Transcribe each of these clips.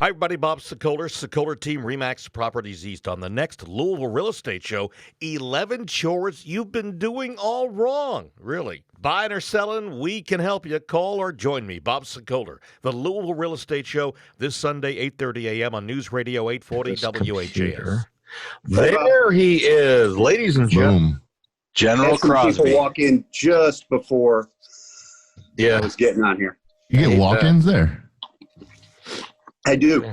Hi, everybody. Bob Sokoler, Sokoler Team Remax Properties East on the next Louisville Real Estate Show. 11 chores you've been doing all wrong. Really. Buying or selling, we can help you. Call or join me, Bob Sokoler. The Louisville Real Estate Show this Sunday, 8:30 a.m. on News Radio 840 WHAS. There he is, ladies and gentlemen. General Crosby. People walk in just before I was getting on here. You get walk-ins there? I do.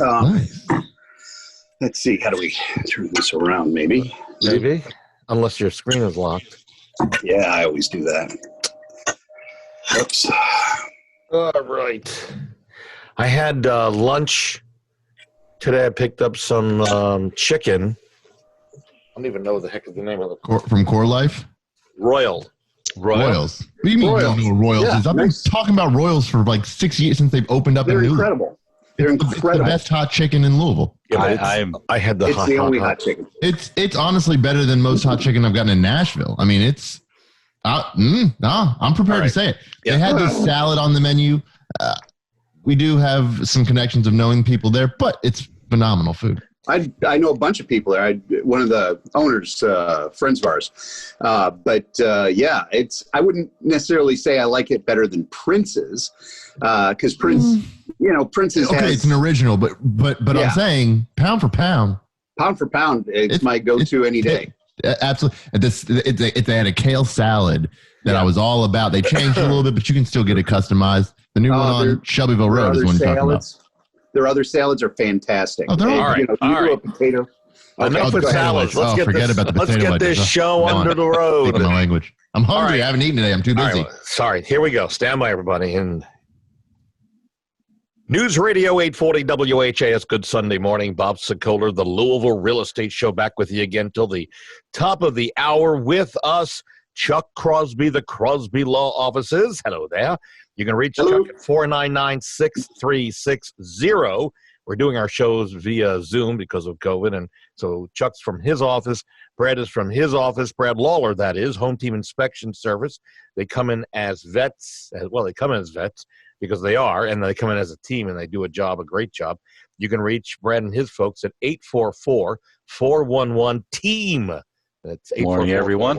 Nice. Let's see. How do we turn this around? Maybe. Unless your screen is locked. Yeah, I always do that. Oops. All right. I had lunch today. I picked up some chicken. I don't even know the heck is the name of it. From Core Life? Royals. What do you mean you don't know what Royals is? I've been talking about Royals for like 6 years since they've opened up. They're incredible. They're incredible. It's the best hot chicken in Louisville. Yeah, I had the it's the only hot chicken. It's honestly better than most hot chicken I've gotten in Nashville. I mean, I'm prepared to say it. Yeah. They had this salad on the menu. We do have some connections of knowing people there, but it's phenomenal food. I know a bunch of people there. One of the owners, friends of ours. I wouldn't necessarily say I like it better than Prince's, because Prince, Prince's. Okay, it's an original, but I'm saying pound for pound, it's my go-to any day. Absolutely. They had a kale salad that I was all about. They changed it a little bit, but you can still get it customized. The new one on Shelbyville Road is one you're talking about. Their other salads are fantastic. Oh, they're all right. You do a potato. Enough with salads. Let's get this show under the road. My language. I'm hungry. I haven't eaten today. I'm too busy. Right, sorry. Here we go. Stand by, everybody. And News Radio 840 WHAS. Good Sunday morning. Bob Sokoler, the Louisville Real Estate Show, back with you again till the top of the hour. With us, Chuck Crosby, the Crosby Law Offices. Hello there. You can reach Chuck at 499-6360. We're doing our shows via Zoom because of COVID. And so Chuck's from his office. Brad is from his office. Brad Lawler, that is, Home Team Inspection Service. They come in as vets. Well, they come in as vets because they are, and they come in as a team, and they do a great job. You can reach Brad and his folks at 844-411-TEAM. That's 844-411-TEAM. Morning, everyone.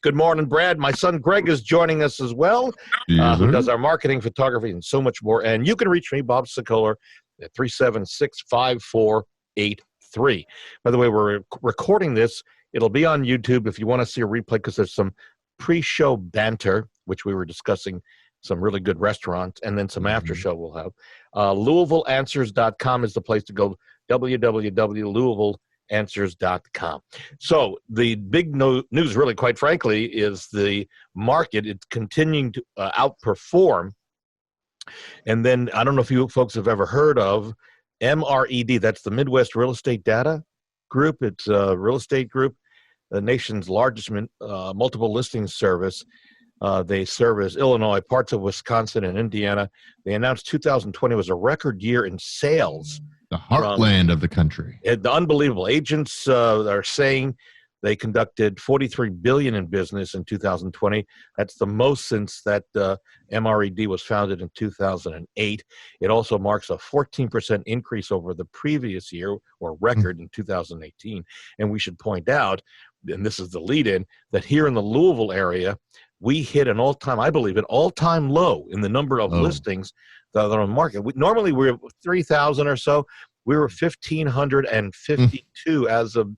Good morning, Brad. My son Greg is joining us as well, who does our marketing, photography, and so much more. And you can reach me, Bob Sokoler, at 376-5483. By the way, we're recording this. It'll be on YouTube if you want to see a replay, because there's some pre-show banter, which we were discussing, some really good restaurants, and then some after show we'll have. LouisvilleAnswers.com is the place to go, www.LouisvilleAnswers.com. So the big news, really, quite frankly, is the market. It's continuing to outperform. And then I don't know if you folks have ever heard of MRED. That's the Midwest Real Estate Data Group. It's a real estate group, the nation's largest multiple listing service. They service Illinois, parts of Wisconsin, and Indiana. They announced 2020 was a record year in sales. The heartland of the country. The unbelievable. Agents are saying they conducted $43 billion in business in 2020. That's the most since that MRED was founded in 2008. It also marks a 14% increase over the previous year, or record, in 2018. And we should point out, and this is the lead-in, that here in the Louisville area, we hit an all-time low in the number of listings that are on the market. Normally we're 3,000 or so. We were 1,552 as of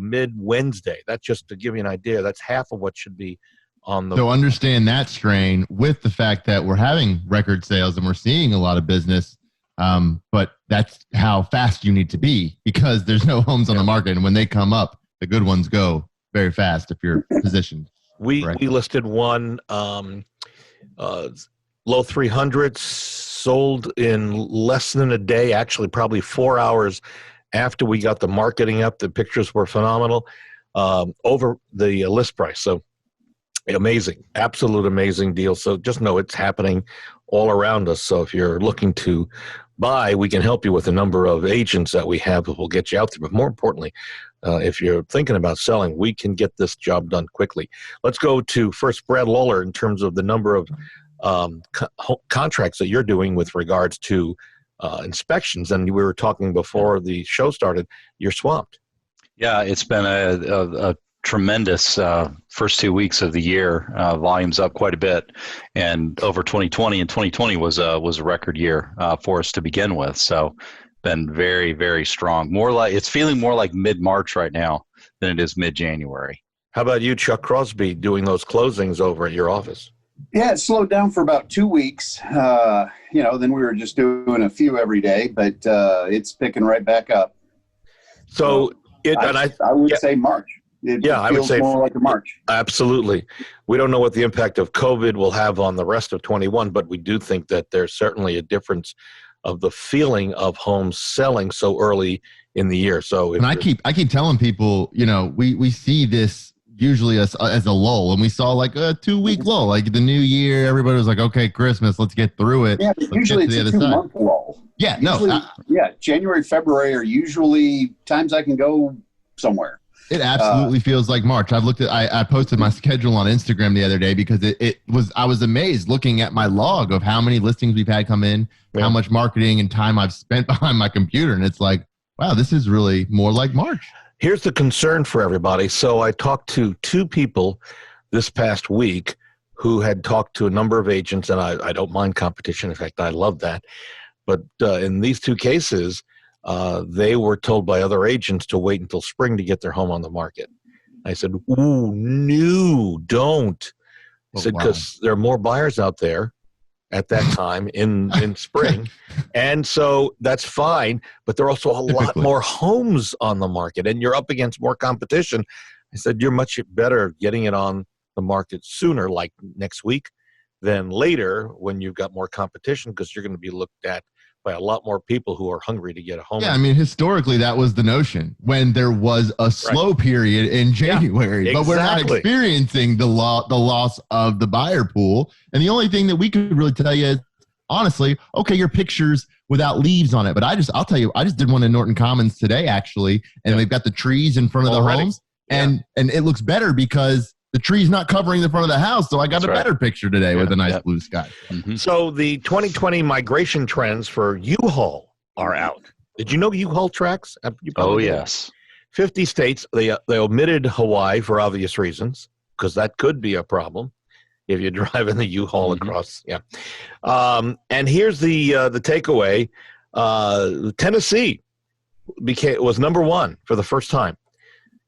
mid-Wednesday. That's just to give you an idea. That's half of what should be on the. So understand that strain with the fact that we're having record sales and we're seeing a lot of business, but that's how fast you need to be, because there's no homes on the market. And when they come up, the good ones go very fast if you're positioned. We listed one low 300s, sold in less than a day, actually probably 4 hours after we got the marketing up. The pictures were phenomenal, over the list price. So amazing, absolute amazing deal. So just know it's happening all around us. So if you're looking to buy, we can help you with a number of agents that we have that will get you out there. But more importantly, if you're thinking about selling, we can get this job done quickly. Let's go to first Brad Lawler in terms of the number of contracts that you're doing with regards to inspections. And we were talking before the show started, you're swamped. Yeah, it's been a tremendous first 2 weeks of the year. Volume's up quite a bit, and over 2020, and 2020 was a record year for us to begin with. So, been very, very strong. It's feeling more like mid-March right now than it is mid-January. How about you, Chuck Crosby, doing those closings over at your office? Yeah, it slowed down for about 2 weeks. Then we were just doing a few every day, but it's picking right back up. So I would say March. I would say more like a March. Absolutely. We don't know what the impact of COVID will have on the rest of 21, but we do think that there's certainly a difference of the feeling of homes selling so early in the year. So, and I keep telling people, we see this usually as a lull, and we saw like a 2 week lull, like the new year. Everybody was like, okay, Christmas, let's get through it. Yeah, but usually it's a 2 month lull. Yeah, usually, January, February are usually times I can go somewhere. It absolutely feels like March. I posted my schedule on Instagram the other day because I was amazed looking at my log of how many listings we've had come in, how much marketing and time I've spent behind my computer. And it's like, wow, this is really more like March. Here's the concern for everybody. So I talked to 2 people this past week who had talked to a number of agents, and I don't mind competition. In fact, I love that. But in these 2 cases, they were told by other agents to wait until spring to get their home on the market. I said, ooh, no, don't. I said, because there are more buyers out there at that time in spring. And so that's fine, but there are also a lot more homes on the market, and you're up against more competition. I said, you're much better getting it on the market sooner, like next week, than later when you've got more competition, because you're going to be looked at by a lot more people who are hungry to get a home. Yeah, I mean, historically, that was the notion when there was a slow period in January, but we're not experiencing the loss of the buyer pool. And the only thing that we could really tell you is, honestly, okay, your pictures without leaves on it. But I'll tell you, I just did one in Norton Commons today, actually, and we've got the trees in front of the homes, and it looks better because the tree's not covering the front of the house, so I got a better picture today with a nice blue sky. Mm-hmm. So the 2020 migration trends for U-Haul are out. Did you know U-Haul tracks? Yes. 50 states, they omitted Hawaii for obvious reasons, because that could be a problem if you drive in the U-Haul across. Yeah. And here's the takeaway. Tennessee was number 1 for the first time.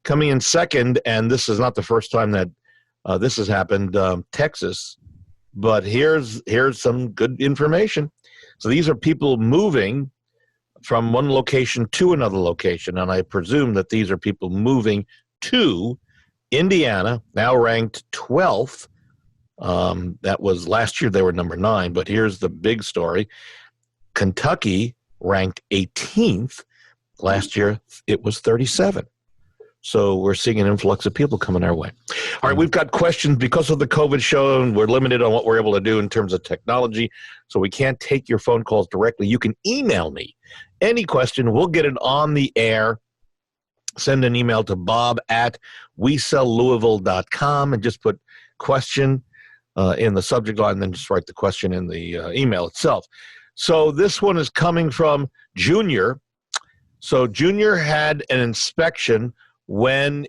Coming in second, and this is not the first time that this has happened, Texas. But here's some good information. So these are people moving from one location to another location, and I presume that these are people moving to Indiana, now ranked 12th. That was last year, they were number 9, but here's the big story. Kentucky ranked 18th. Last year, it was 37. So we're seeing an influx of people coming our way. All right, we've got questions because of the COVID show, and we're limited on what we're able to do in terms of technology, so we can't take your phone calls directly. You can email me any question. We'll get it on the air. Send an email to bob@wesellouisville.com and just put question in the subject line, and then just write the question in the email itself. So this one is coming from Junior. So Junior had an inspection when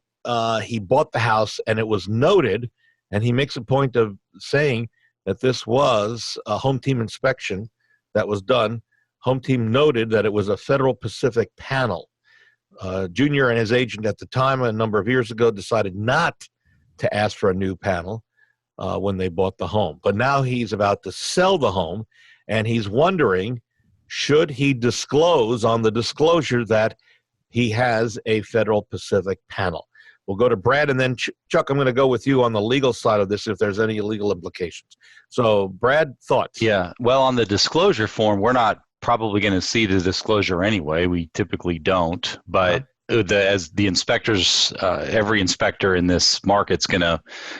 he bought the house, and it was noted, and he makes a point of saying that this was a home team inspection that was done. Home team noted that it was a Federal Pacific panel. Junior and his agent at the time, a number of years ago, decided not to ask for a new panel when they bought the home. But now he's about to sell the home, and he's wondering, should he disclose on the disclosure that he has a Federal Pacific panel? We'll go to Brad, and then Chuck, I'm going to go with you on the legal side of this if there's any legal implications. So, Brad, thoughts? Yeah, well, on the disclosure form, we're not probably going to see the disclosure anyway. We typically don't, but as the inspectors, every inspector in this market's going to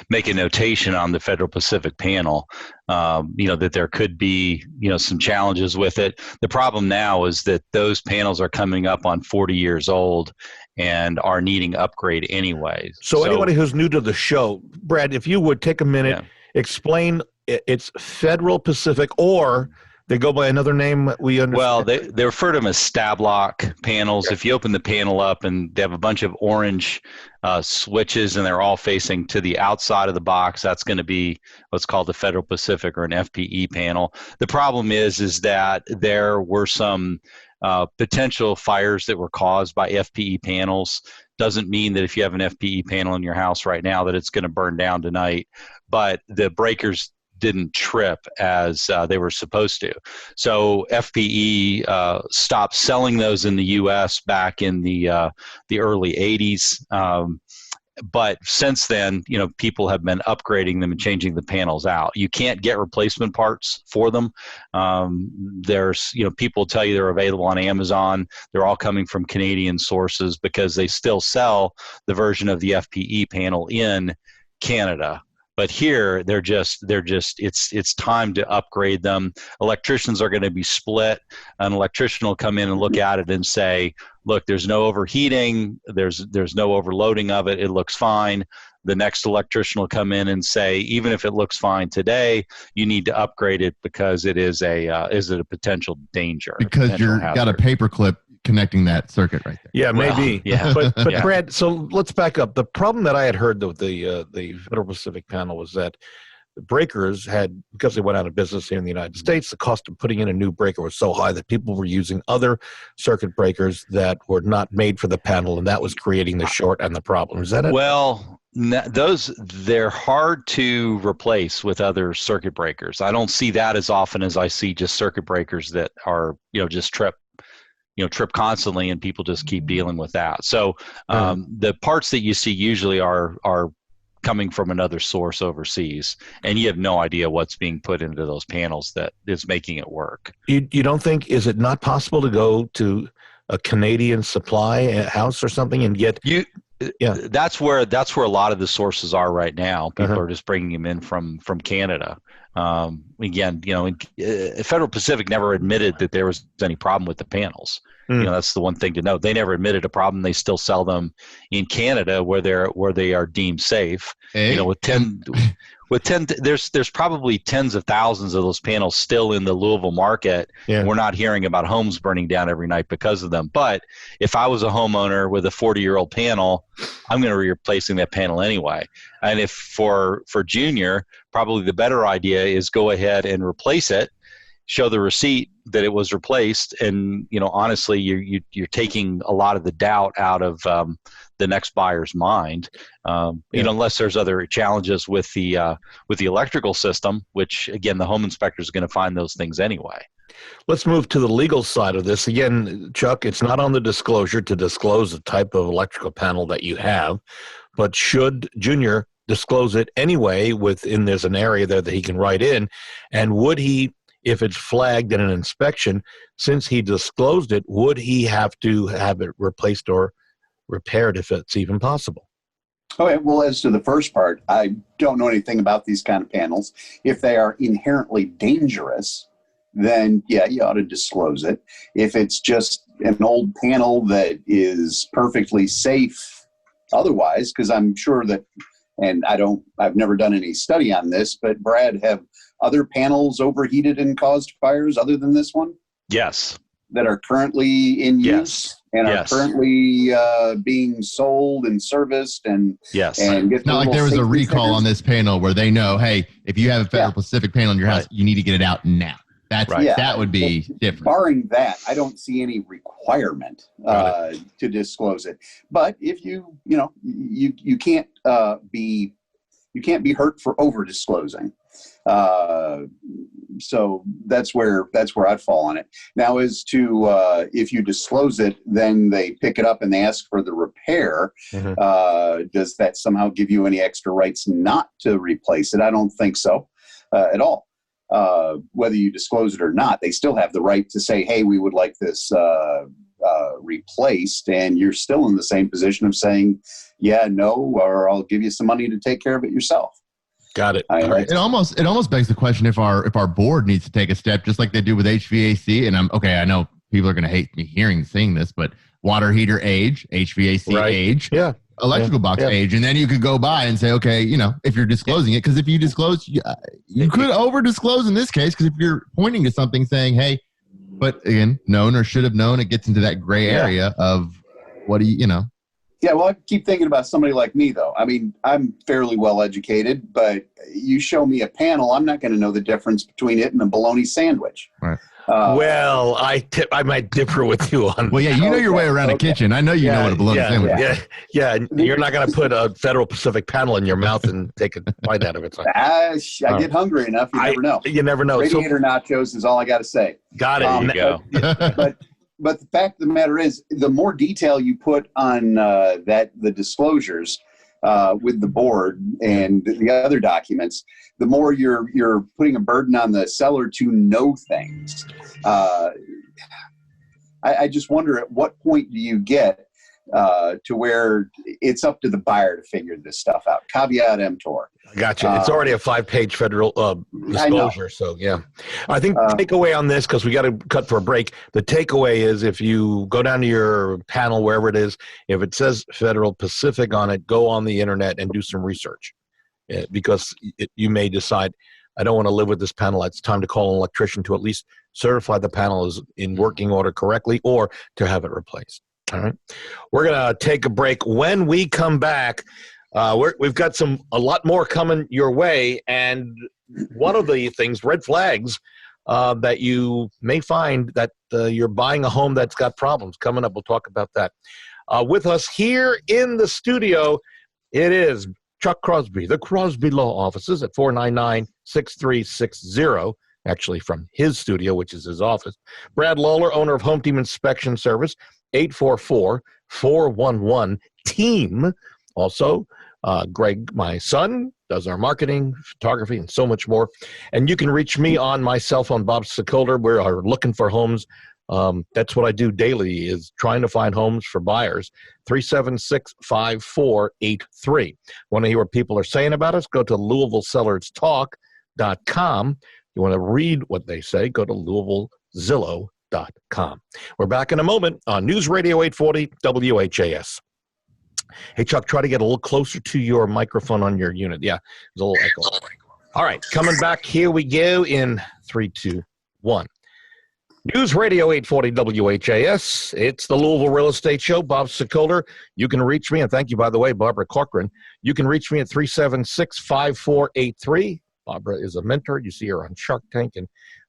make a notation on the Federal Pacific panel, that there could be, some challenges with it. The problem now is that those panels are coming up on 40 years old and are needing upgrade anyway. So anybody who's new to the show, Brad, if you would take a minute, explain it's Federal Pacific, or They go by another name. We understand. Well, they refer to them as stab lock panels. Okay. If you open the panel up and they have a bunch of orange switches and they're all facing to the outside of the box, that's going to be what's called a Federal Pacific or an FPE panel. The problem is that there were some potential fires that were caused by FPE panels. Doesn't mean that if you have an FPE panel in your house right now that it's going to burn down tonight, but the breakers didn't trip as they were supposed to. So FPE stopped selling those in the U.S. back in the early 80s. But since then, people have been upgrading them and changing the panels out. You can't get replacement parts for them. There's, people tell you they're available on Amazon. They're all coming from Canadian sources because they still sell the version of the FPE panel in Canada. But here, it's time to upgrade them. Electricians are going to be split. An electrician will come in and look at it and say, look, there's no overheating. There's no overloading of it. It looks fine. The next electrician will come in and say, even if it looks fine today, you need to upgrade it because it is a potential danger. Because you've got a paper clip connecting that circuit right there. Yeah, maybe. Yeah. But Yeah. Brad, so let's back up. The problem that I had heard with the Federal Pacific panel was that the breakers had, because they went out of business here in the United States, the cost of putting in a new breaker was so high that people were using other circuit breakers that were not made for the panel, and that was creating the short and the problem. Is that it? Well, they're hard to replace with other circuit breakers. I don't see that as often as I see just circuit breakers that are, just trip constantly, and people just keep dealing with that. So the parts that you see usually are coming from another source overseas, and you have no idea what's being put into those panels that is making it work. You don't think, is it not possible to go to a Canadian supply house or something and get that's where a lot of the sources are right now. People are just bringing them in from Canada. Again, Federal Pacific never admitted that there was any problem with the panels. That's the one thing to note. They never admitted a problem. They still sell them in Canada where they are deemed safe. Hey. With 10, there's probably tens of thousands of those panels still in the Louisville market. Yeah. We're not hearing about homes burning down every night because of them. But if I was a homeowner with a 40-year-old panel, I'm going to be replacing that panel anyway. And if for Junior, probably the better idea is go ahead and replace it, show the receipt that it was replaced, and honestly, you're taking a lot of the doubt out of the next buyer's mind. Unless there's other challenges with the electrical system, which again the home inspector is going to find those things anyway. Let's move to the legal side of this. Again, Chuck, it's not on the disclosure to disclose the type of electrical panel that you have, but should Junior disclose it anyway there's an area there that he can write in, and would he, if it's flagged in an inspection, since he disclosed it, would he have to have it replaced or repaired if it's even possible? Okay, well, as to the first part, I don't know anything about these kind of panels. If they are inherently dangerous, then yeah, you ought to disclose it. If it's just an old panel that is perfectly safe otherwise, because I'm sure that, and I've never done any study on this, but Brad, have other panels overheated and caused fires other than this one? Yes. That are currently in use? Yes. And are Yes. currently being sold and serviced and Yes. and get It's not like there was a recall on this panel where they know, hey, if you have a Federal Pacific panel in your house, you need to get it out now. That would be different. Barring that, I don't see any requirement to disclose it. But if you can't be hurt for over disclosing. So that's where I'd fall on it. Now, as to if you disclose it, then they pick it up and they ask for the repair. Does that somehow give you any extra rights not to replace it? I don't think so at all. Whether you disclose it or not, they still have the right to say, hey, we would like this replaced, and you're still in the same position of saying, yeah, no, or I'll give you some money to take care of it yourself. Got it. It almost begs the question if our board needs to take a step, just like they do with HVAC. And I know people are going to hate me saying this, but water heater age, HVAC age. Yeah. electrical box age, and then you could go by and say, okay, if you're disclosing it, because if you disclose, you could over disclose in this case, because if you're pointing to something saying, hey, but again, known or should have known, it gets into that gray area of what do you know. Yeah, well, I keep thinking about somebody like me, though. I mean, I'm fairly well educated, but you show me a panel, I'm not going to know the difference between it and a bologna sandwich. Right. Well, I might differ with you on. Well, yeah, you know your way around a kitchen. I know you know what a bologna sandwich is. Yeah. You're not going to put a Federal Pacific panel in your mouth and take a bite out of it. So. I get hungry enough. You never know. You never know. Radiator nachos is all I got to say. Got it. There you go. But the fact of the matter is, the more detail you put on the disclosures with the board and the other documents, the more you're putting a burden on the seller to know things. I just wonder, at what point do you get to where it's up to the buyer to figure this stuff out? Caveat emptor. Gotcha. It's already a 5-page federal disclosure. So, yeah. I think the takeaway on this, because we got to cut for a break, the takeaway is if you go down to your panel, wherever it is, if it says Federal Pacific on it, go on the internet and do some research. Because you may decide, I don't want to live with this panel. It's time to call an electrician to at least certify the panel is in working order correctly or to have it replaced. All right. We're going to take a break. When we come back, we've got a lot more coming your way. And one of the things, red flags, that you may find that you're buying a home that's got problems. Coming up, we'll talk about that. With us here in the studio, it is Chuck Crosby, the Crosby Law Offices at 499-6360, actually from his studio, which is his office. Brad Lawler, owner of Home Team Inspection Service, 844-411-TEAM. Also, Greg, my son, does our marketing, photography, and so much more. And you can reach me on my cell phone, Bob Sokoler. We are looking for homes. That's what I do daily, is trying to find homes for buyers. 376-5483. Want to hear what people are saying about us? Go to LouisvilleSellersTalk.com. You want to read what they say? Go to LouisvilleZillow.com. We're back in a moment on News Radio 840 WHAS. Hey, Chuck, try to get a little closer to your microphone on your unit. Yeah, there's a little echo. All right, coming back. Here we go in 3, 2, 1. News Radio 840 WHAS. It's the Louisville Real Estate Show. Bob Sokoler. You can reach me, and thank you, by the way, Barbara Corcoran. You can reach me at 376-5483. Barbara is a mentor. You see her on Shark Tank, and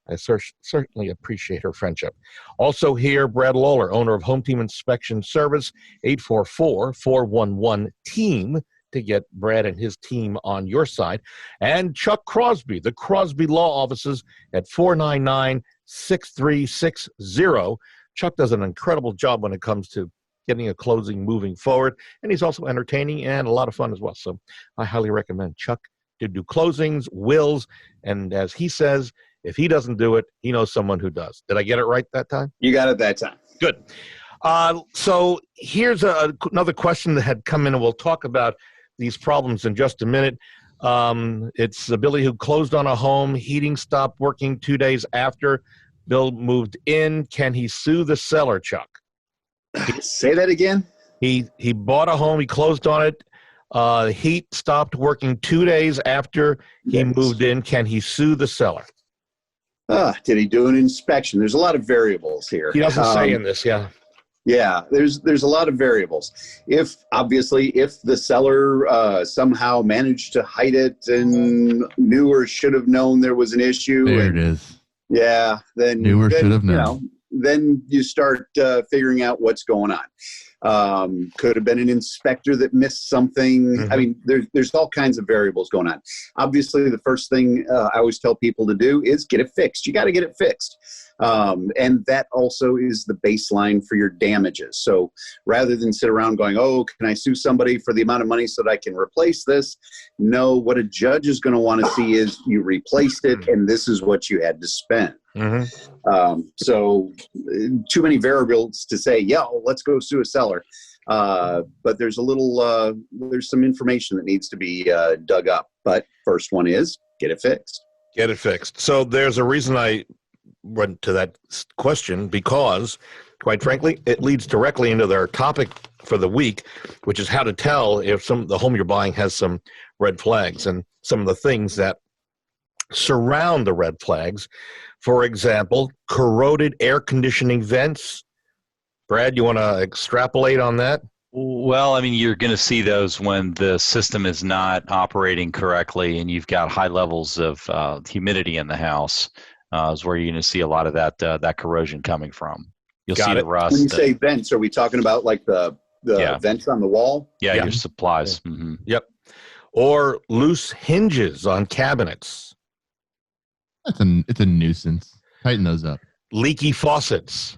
I certainly appreciate her friendship. Also here, Brad Lawler, owner of Home Team Inspection Service, 844-411-TEAM, to get Brad and his team on your side. And Chuck Crosby, the Crosby Law Offices at 499-6360. Chuck does an incredible job when it comes to getting a closing moving forward, and he's also entertaining and a lot of fun as well. So I highly recommend Chuck to do closings, wills, and as he says, if he doesn't do it, he knows someone who does. Did I get it right that time? You got it that time. Good. So here's another question that had come in, and we'll talk about these problems in just a minute. It's a Billy who closed on a home. Heating stopped working 2 days after Bill moved in. Can he sue the seller, Chuck? Say that again? He bought a home. He closed on it. Heat stopped working 2 days after he moved in. Can he sue the seller? Did he do an inspection? There's a lot of variables here. He doesn't say in this, yeah. Yeah, there's a lot of variables. If the seller somehow managed to hide it and knew or should have known there was an issue. There it is. Yeah, then should have known. Then you start figuring out what's going on. Could have been an inspector that missed something. Mm-hmm. I mean, there's all kinds of variables going on. Obviously, the first thing I always tell people to do is get it fixed. You got to get it fixed. And that also is the baseline for your damages. So rather than sit around going, oh, can I sue somebody for the amount of money so that I can replace this? No, what a judge is going to want to see is you replaced it and this is what you had to spend. Mm-hmm. So too many variables to say, yeah, let's go sue a seller. But there's there's some information that needs to be dug up. But first one is get it fixed. Get it fixed. So there's a reason I went to that question, because quite frankly, it leads directly into their topic for the week, which is how to tell if the home you're buying has some red flags and some of the things that surround the red flags. For example, corroded air conditioning vents. Brad, you want to extrapolate on that? Well, I mean, you're going to see those when the system is not operating correctly and you've got high levels of humidity in the house. Is where you're going to see a lot of that corrosion coming from. You'll see the rust. When you say vents, are we talking about like the vents on the wall? Yeah, your supplies. Yeah. Mm-hmm. Yep. Or loose hinges on cabinets. It's a nuisance. Tighten those up. Leaky faucets.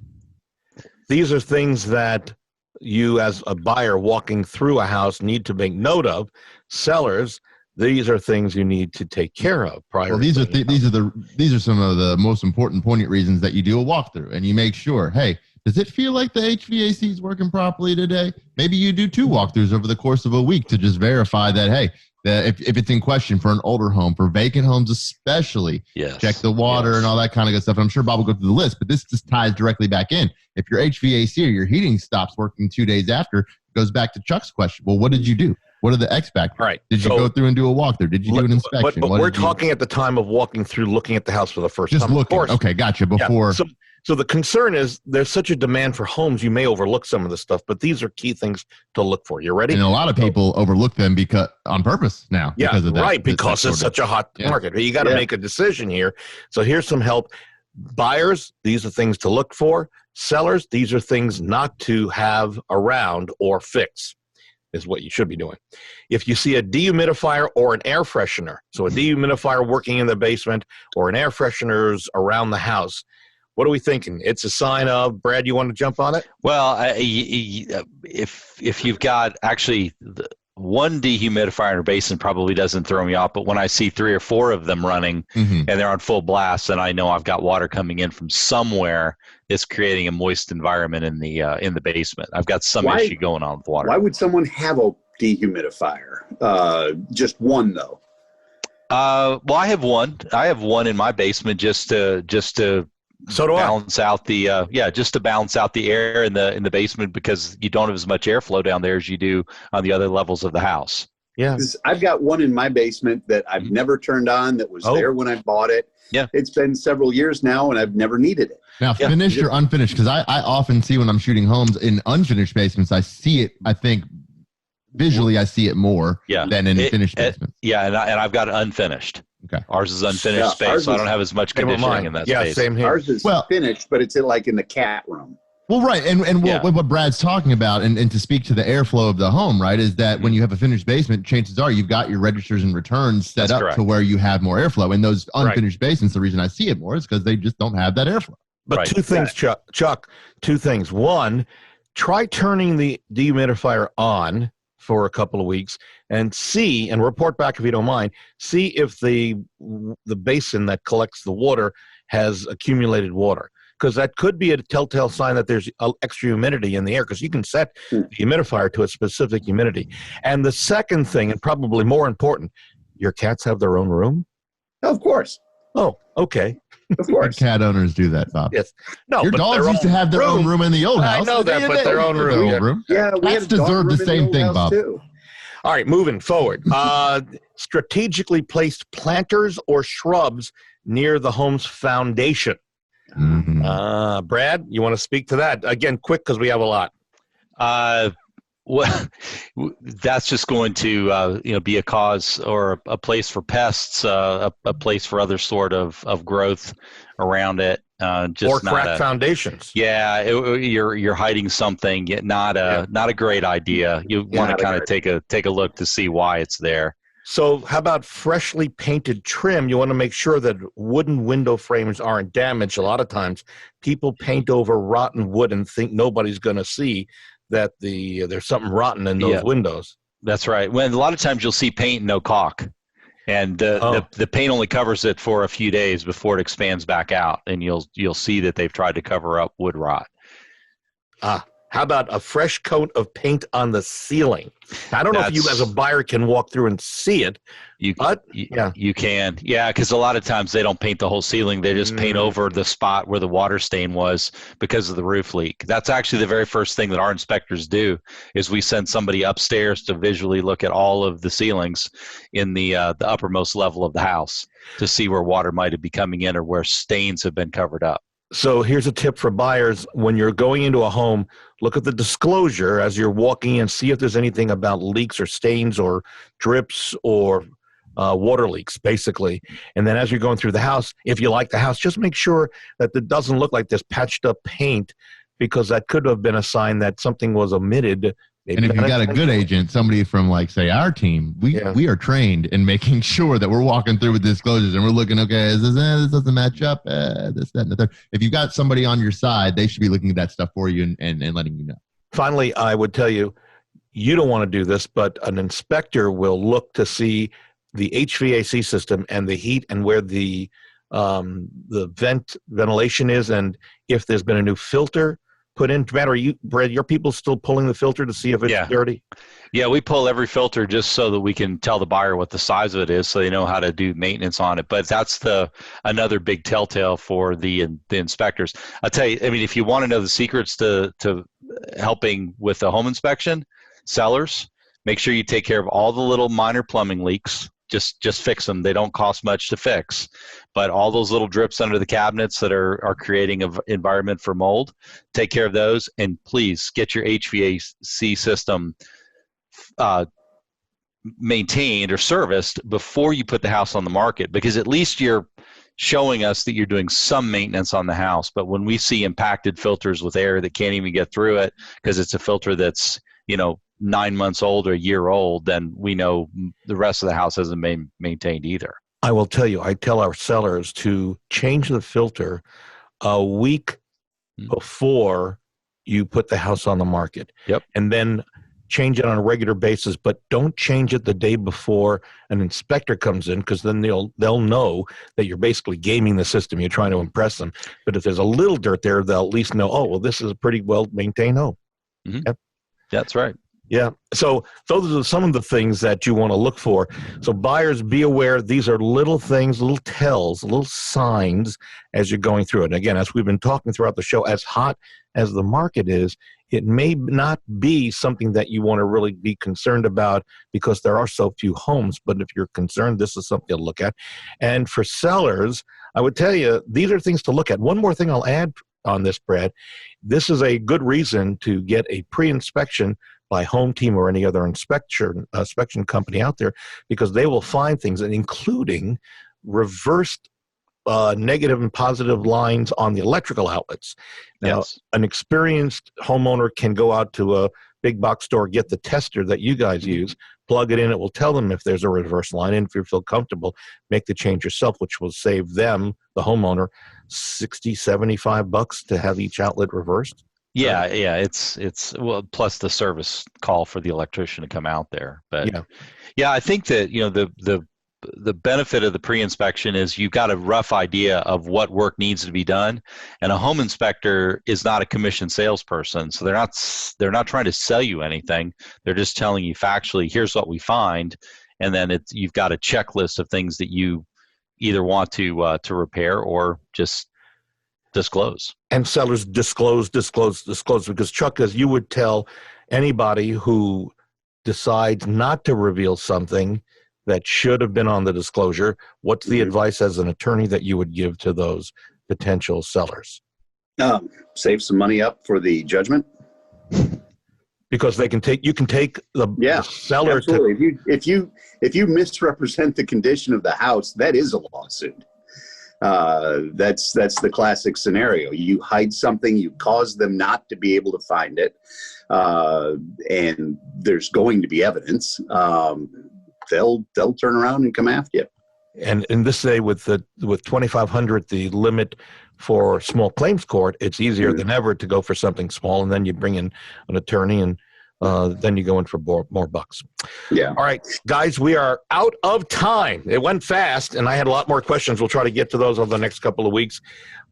These are things that you as a buyer walking through a house need to make note of. Sellers, these are things you need to take care of prior. Well, these are some of the most important poignant reasons that you do a walkthrough, and you make sure, hey, does it feel like the HVAC is working properly today? Maybe you do 2 walkthroughs over the course of a week to just verify that, hey, if it's in question for an older home, for vacant homes especially, check the water and all that kind of good stuff. I'm sure Bob will go through the list, but this just ties directly back in. If your HVAC or your heating stops working 2 days after, it goes back to Chuck's question. Well, what did you do? What are the X factors? Right. Did you go through and do a walkthrough? Did you do an inspection? But we're talking at the time of walking through, looking at the house for the first time. Just looking. Okay, gotcha. Before. Yeah. So the concern is there's such a demand for homes, you may overlook some of the stuff, but these are key things to look for. You ready? And a lot of people overlook them on purpose now. Yeah, because of that, right, because it's such a hot market. You got to make a decision here. So here's some help. Buyers, these are things to look for. Sellers, these are things not to have around or fix, is what you should be doing. If you see a dehumidifier or an air freshener, so a dehumidifier working in the basement or an air freshener's around the house, what are we thinking? It's a sign of, Brad, you want to jump on it? Well, if you've got actually one dehumidifier in a basin probably doesn't throw me off, but when I see 3 or 4 of them running and they're on full blast, then I know I've got water coming in from somewhere that's creating a moist environment in the basement. I've got some issue going on with water. Why would someone have a dehumidifier? Just one though. Well, I have one. I have one in my basement just to So do balance out the just to balance out the air in the basement, because you don't have as much airflow down there as you do on the other levels of the house. Yeah, I've got one in my basement that I've never turned on, that was there when I bought it. Yeah, it's been several years now, and I've never needed it. Now, finished or unfinished? Because I often see when I'm shooting homes in unfinished basements, I see it. I think visually, I see it more than in finished basements. And I've got it unfinished. Okay. Ours is unfinished space, so I don't have as much conditioning in that space. Yeah, same here. Ours is finished, but it's like in the cat room. Well, right, and what Brad's talking about, and to speak to the airflow of the home, right, is that when you have a finished basement, chances are you've got your registers and returns set up to where you have more airflow. In those unfinished basements, the reason I see it more is because they just don't have that airflow. But 2 things, Chuck. 2 things. One, try turning the dehumidifier on for a couple of weeks and see, and report back if you don't mind, see if the basin that collects the water has accumulated water, because that could be a telltale sign that there's extra humidity in the air, because you can set the humidifier to a specific humidity. And the second thing, and probably more important, your cats have their own room? Of course. Oh, okay. Of course. Cat owners do that, Bob. Yes. No, your dogs used to have their own room in the old house. I know that, but their own room. Yeah, we cats deserve the same thing, Bob. Too. All right, moving forward. Strategically placed planters or shrubs near the home's foundation. Brad, you want to speak to that? Again, quick, because we have a lot. Well, that's just going to be a cause or a place for pests, a place for other sort of growth around it. Or cracked foundations. Yeah, you're hiding something. Not a great idea. You want to kind of take a look to see why it's there. So how about freshly painted trim? You want to make sure that wooden window frames aren't damaged. A lot of times people paint over rotten wood and think nobody's going to see that there's something rotten in those windows. That's right. When a lot of times you'll see paint and no caulk, and the paint only covers it for a few days before it expands back out, and you'll see that they've tried to cover up wood rot. How How about a fresh coat of paint on the ceiling? I don't know if you as a buyer can walk through and see it, but yeah. You can. Yeah, because a lot of times they don't paint the whole ceiling. They just paint over the spot where the water stain was because of the roof leak. That's actually the very first thing that our inspectors do is we send somebody upstairs to visually look at all of the ceilings in the uppermost level of the house to see where water might have been coming in or where stains have been covered up. So here's a tip for buyers. When you're going into a home, look at the disclosure as you're walking in, see if there's anything about leaks or stains or drips or water leaks, basically. And then as you're going through the house, if you like the house, just make sure that it doesn't look like this patched up paint, because that could have been a sign that something was omitted. And if you've got a good agent, somebody from, like, say, our team, we are trained in making sure that we're walking through with disclosures and we're looking, okay, this doesn't match up, this, that, and the third. If you've got somebody on your side, they should be looking at that stuff for you and letting you know. Finally, I would tell you, you don't want to do this, but an inspector will look to see the HVAC system and the heat and where the ventilation is, and if there's been a new filter put in. Brad, your people still pulling the filter to see if it's dirty? Yeah, we pull every filter just so that we can tell the buyer what the size of it is so they know how to do maintenance on it. But that's another big telltale for the inspectors. I'll tell you, I mean, if you want to know the secrets to helping with a home inspection, sellers, make sure you take care of all the little minor plumbing leaks. Just fix them. They don't cost much to fix. But all those little drips under the cabinets that are creating an environment for mold, take care of those. And please get your HVAC system maintained or serviced before you put the house on the market, because at least you're showing us that you're doing some maintenance on the house. But when we see impacted filters with air that can't even get through it because it's a filter that's, 9 months old or a year old, then we know the rest of the house hasn't been maintained either. I will tell you, I tell our sellers to change the filter a week before you put the house on the market. Yep. And then change it on a regular basis, but don't change it the day before an inspector comes in, because then they'll know that you're basically gaming the system. You're trying to impress them. But if there's a little dirt there, they'll at least know, oh, well, this is a pretty well-maintained home. Mm-hmm. Yep. That's right. Yeah. So those are some of the things that you want to look for. So buyers, be aware, these are little things, little tells, little signs as you're going through it. And again, as we've been talking throughout the show, as hot as the market is, it may not be something that you want to really be concerned about because there are so few homes. But if you're concerned, this is something to look at. And for sellers, I would tell you, these are things to look at. One more thing I'll add on this, Brad. This is a good reason to get a pre-inspection by Home Team or any other inspection company out there, because they will find things, and including reversed negative and positive lines on the electrical outlets. Now, an experienced homeowner can go out to a big box store, get the tester that you guys use, plug it in. It will tell them if there's a reverse line, and if you feel comfortable, make the change yourself, which will save them, the homeowner, $60-$75 to have each outlet reversed. Yeah, it's well, plus the service call for the electrician to come out there. But yeah, I think that the benefit of the pre-inspection is you've got a rough idea of what work needs to be done, and a home inspector is not a commissioned salesperson, so they're not trying to sell you anything. They're just telling you factually, here's what we find, and then you've got a checklist of things that you either want to repair or just disclose. And sellers disclose, because Chuck, as you would tell anybody who decides not to reveal something that should have been on the disclosure, what's the advice as an attorney that you would give to those potential sellers? Save some money up for the judgment. Because you can take the seller. Absolutely. If you misrepresent the condition of the house, that is a lawsuit. That's the classic scenario. You hide something, you cause them not to be able to find it, and there's going to be evidence. They'll turn around and come after you. And in this day, with $2,500, the limit for small claims court, it's easier than ever to go for something small, and then you bring in an attorney, and then you go in for more bucks. Yeah. All right, guys, we are out of time. It went fast, and I had a lot more questions. We'll try to get to those over the next couple of weeks.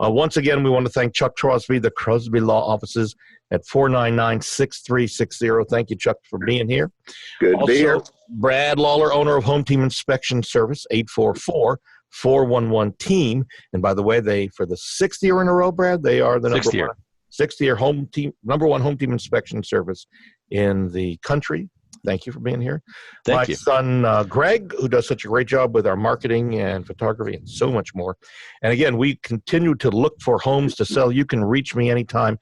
Once again, we want to thank Chuck Crosby, the Crosby Law Offices, at 499-6360. Thank you, Chuck, for being here. Good to be here. Brad Lawler, owner of Home Team Inspection Service, 844-411-TEAM. And by the way, for the sixth year in a row, Brad, they are the sixth year number one home team inspection service in the country. Thank you for being here. Thank you. My son, Greg, who does such a great job with our marketing and photography and so much more. And again, we continue to look for homes to sell. You can reach me anytime,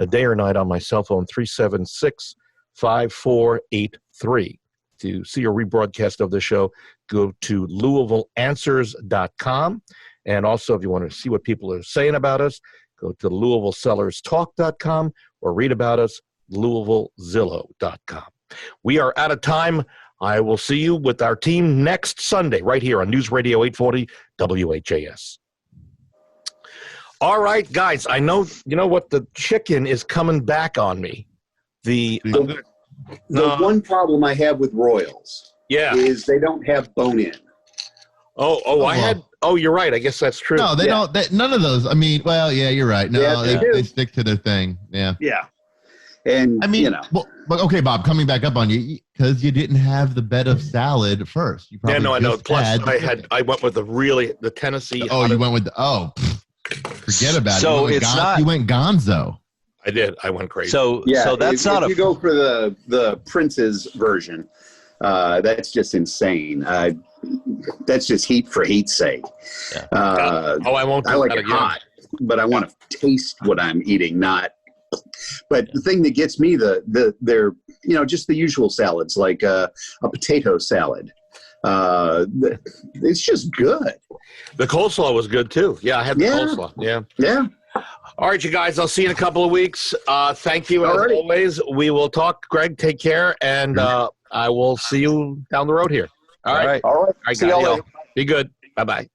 day or night, on my cell phone, 376-5483. To see a rebroadcast of the show, go to LouisvilleAnswers.com. And also, if you want to see what people are saying about us, go to LouisvilleSellersTalk.com or read about us, LouisvilleZillow.com. We are out of time. I will see you with our team next Sunday right here on News Radio 840 WHAS. All right, guys, you know what? The chicken is coming back on me. The one problem I have with Royals is they don't have bone-in. You're right. I guess that's true. No, they don't. None of those. I mean, well, yeah, you're right. No, they stick to their thing. Yeah. Yeah. And I mean, but okay, Bob, coming back up on you because you didn't have the bed of salad first. You probably I know. Plus, I went with the Tennessee. Oh, you went with forget about it. So it's not. You went Gonzo. I did. I went crazy. So that's if not you go for the Prince's version, that's just insane. That's just heat for heat's sake. Yeah. I won't. I like it hot, but I want to taste what I'm eating, not. But the thing that gets me, they're just the usual salads, like a potato salad. It's just good. The coleslaw was good too. Yeah, I had the coleslaw. Yeah. All right, you guys. I'll see you in a couple of weeks. Thank you as always. We will talk. Greg, take care, and I will see you down the road here. All right. See y'all later. Be good. Bye-bye.